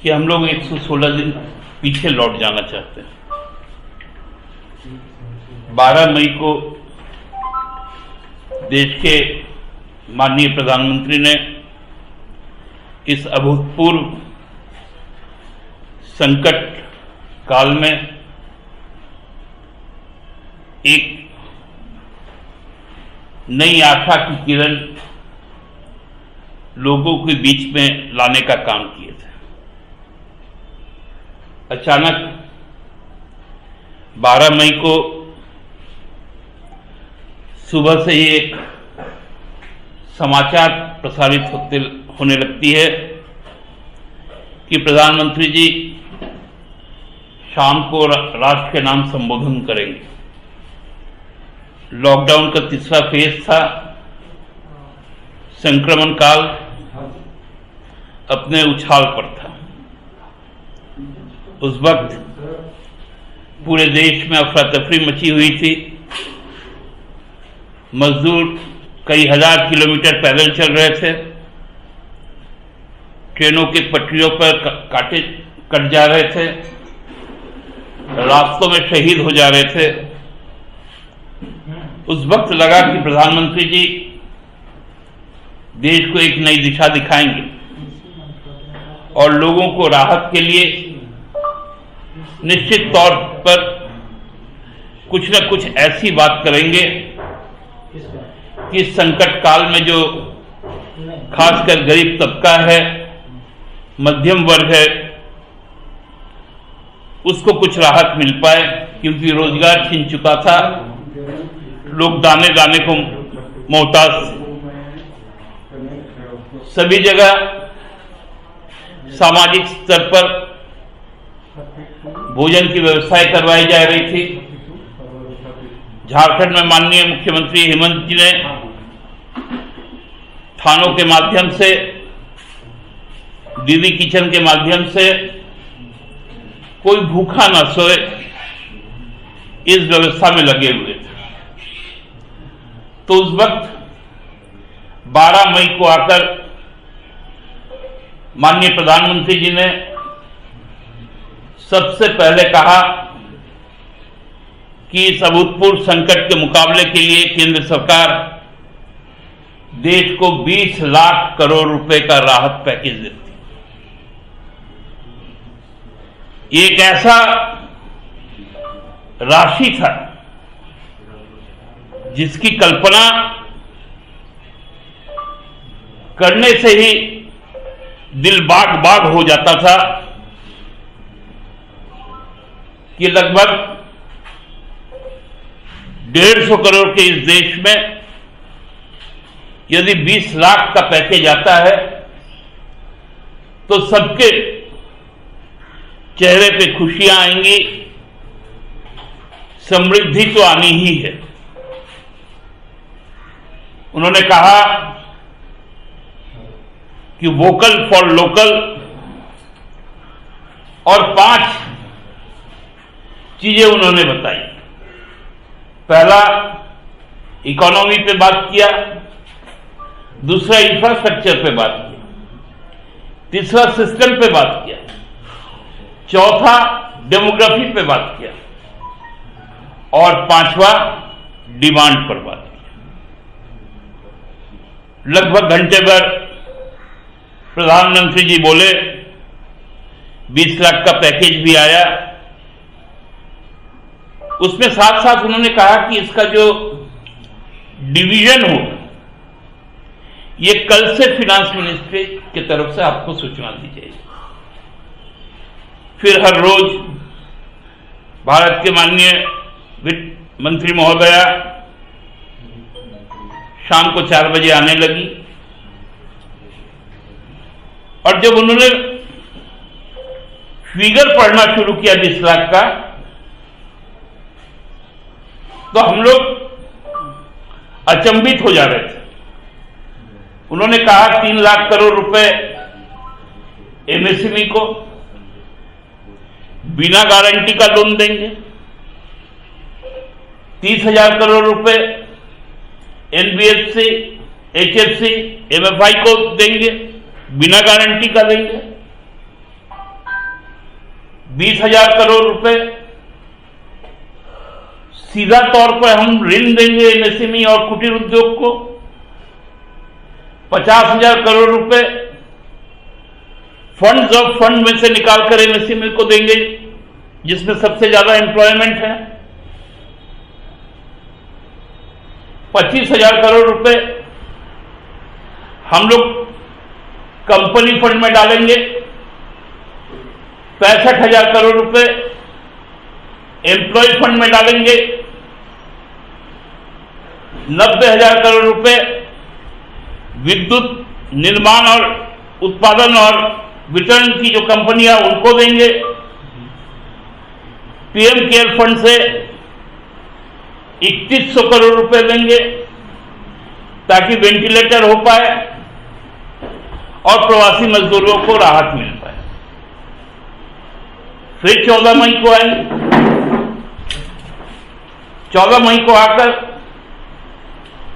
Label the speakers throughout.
Speaker 1: कि हम लोग 116 दिन पीछे लौट जाना चाहते हैं। 12 मई को देश के माननीय प्रधानमंत्री ने इस अभूतपूर्व संकट काल में एक नई आशा की किरण लोगों के बीच में लाने का काम किए थे। अचानक 12 मई को सुबह से ही एक समाचार प्रसारित होने लगती है कि प्रधानमंत्री जी शाम को राष्ट्र के नाम संबोधन करेंगे। लॉकडाउन का तीसरा फेज था, संक्रमण काल अपने उछाल पर था। उस वक्त पूरे देश में अफरा तफरी मची हुई थी। मजदूर कई हजार किलोमीटर पैदल चल रहे थे, ट्रेनों के पटरियों पर कांटे कट जा रहे थे, रास्तों में शहीद हो जा रहे थे। उस वक्त लगा कि प्रधानमंत्री जी देश को एक नई दिशा दिखाएंगे और लोगों को राहत के लिए निश्चित तौर पर कुछ न कुछ ऐसी बात करेंगे कि संकट काल में जो खासकर गरीब तबका है, मध्यम वर्ग है, उसको कुछ राहत मिल पाए, क्योंकि रोजगार छिन चुका था, लोग दाने दाने को मोहताज थे। सभी जगह सामाजिक स्तर पर भोजन की व्यवस्थाएं करवाई जा रही थी। झारखंड में माननीय मुख्यमंत्री हेमंत जी ने थानों के माध्यम से, दीदी किचन के माध्यम से कोई भूखा न सोए, इस व्यवस्था में लगे हुए थे। तो उस वक्त 12 मई को आकर माननीय प्रधानमंत्री जी ने सबसे पहले कहा कि इस अभूतपूर्व संकट के मुकाबले के लिए केंद्र सरकार देश को 20 लाख करोड़ रुपए का राहत पैकेज देती। एक ऐसा राशि था जिसकी कल्पना करने से ही दिल बाग बाग हो जाता था कि लगभग 150 करोड़ के इस देश में यदि 20 लाख का पैकेज आता है तो सबके चेहरे पे खुशियां आएंगी, समृद्धि तो आनी ही है। उन्होंने कहा कि वोकल फॉर लोकल, और 5 चीजें उन्होंने बताई। पहला, इकोनॉमी पे बात किया, दूसरा इंफ्रास्ट्रक्चर पे बात किया, तीसरा सिस्टम पे बात किया, चौथा डेमोग्राफी पे बात किया, और 5वां डिमांड पर बात किया। लगभग घंटे भर प्रधानमंत्री जी बोले, 20 लाख का पैकेज भी आया। उसमें साथ साथ उन्होंने कहा कि इसका जो डिवीजन हो, ये कल से फिनांस मिनिस्ट्री की तरफ से आपको सूचना दी जाएगी। फिर हर रोज भारत के माननीय वित्त मंत्री महोदया शाम को 4 बजे आने लगी, और जब उन्होंने फिगर पढ़ना शुरू किया 20 लाख का, तो हम लोग अचंभित हो जा रहे थे। उन्होंने कहा 3 लाख करोड़ रुपए एमएसएमई को बिना गारंटी का लोन देंगे, 30,000 करोड़ रुपए एनबीएफसी, एचएफसी, एमएफआई को देंगे, बिना गारंटी का देंगे। 20,000 करोड़ रुपए सीधा तौर पर हम ऋण देंगे एमएसएमई और कुटीर उद्योग को। 50,000 करोड़ रुपए फंड्स ऑफ फंड में से निकालकर एमएसएमई को देंगे, जिसमें सबसे ज्यादा एम्प्लॉयमेंट है। 25,000 करोड़ रुपए हम लोग कंपनी फंड में डालेंगे। 65,000 करोड़ रुपए एम्प्लॉय फंड में डालेंगे। 90,000 करोड़ रुपए विद्युत निर्माण और उत्पादन और वितरण की जो कंपनियां उनको देंगे। पीएम केयर फंड से 2100 करोड़ रुपए देंगे ताकि वेंटिलेटर हो पाए और प्रवासी मजदूरों को राहत मिल पाए। फिर 14 मई को आएंगे। 14 मई को आकर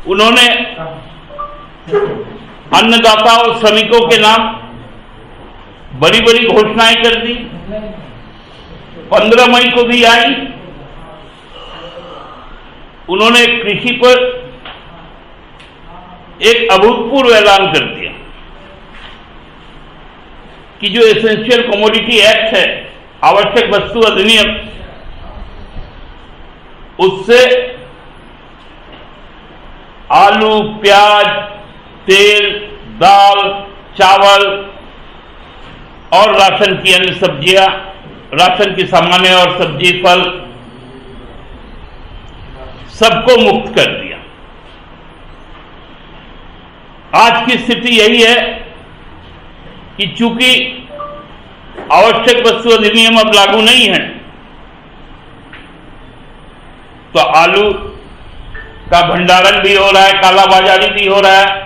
Speaker 1: उन्होंने अन्नदाता और श्रमिकों के नाम बड़ी बड़ी घोषणाएं कर दी। 15 मई को भी आई। उन्होंने कृषि पर एक अभूतपूर्व ऐलान कर दिया कि जो एसेंशियल कमोडिटी एक्ट है, आवश्यक वस्तु अधिनियम, उससे आलू, प्याज, तेल, दाल, चावल और राशन की अन्य सब्जियां, राशन की सामान्य और सब्जी, फल सबको मुक्त कर दिया। आज की स्थिति यही है कि चूंकि आवश्यक वस्तु अधिनियम अब लागू नहीं है, तो आलू का भंडारण भी हो रहा है, कालाबाजारी भी हो रहा है।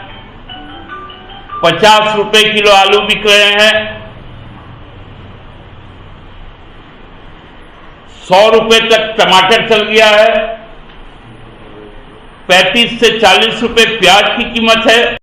Speaker 1: 50 रुपए किलो आलू बिक रहे हैं। 100 रुपए तक टमाटर चल गया है। 35 से 40 रुपए प्याज की कीमत है।